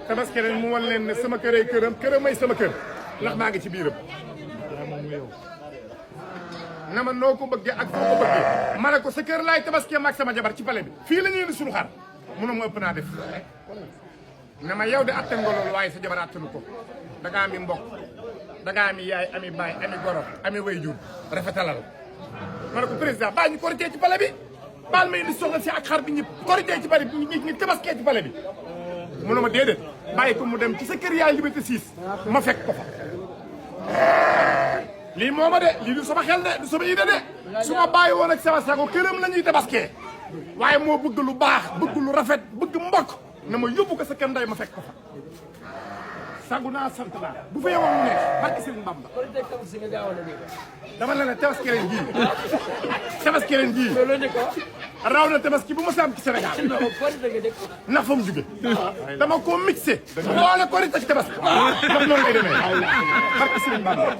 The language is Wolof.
tabaski ren mu wan leen ne sama kër ay këram këram may sama kër ndax maa ngi ci biiram na ma noo ko bëggee ak foo ko bëggee ma ne ko sa kër laay tabaski maag sama jabar ci pale bi fii la ñuy indi suñu xar mënu ma ëpp naa def ne ma yow de attan nga loolu waaye sa jabar attanu ko da ngaa ami mbokk da ngaa ami yaay ami baay ami goro ami wayjur rafetalal ma ne ko président baa ñu korité ci pale bi baal ma indi soxla si ak xar bi ñu korité ci pale bi ñu tabaskee ci pale bi mënu ma déedéet bàyyi ko mu dem ci sa kër yaay Liberté 6 ma fekk ko fa lii moo ma de lii du sama xel de du sama idée de su ma bàyyi woon ak sama sago këram la ñuy tabaskee waaye moo bëgg lu baax bëgg lu rafet bëgg mbokk na ma yóbbu ko sa kër nday ma fekk ko fa sagu naa sant naa bu fa yewoon mu neex barki Sëriñ Bamba dama la ne tabaski ren jii tabaski ren jii raw na tabaski bu ma saam ci Sénégal ndax fa mu jóge dama koo mixé boole ko rit ak tabaski ndax noonu lay demee barki Sëriñ Bamba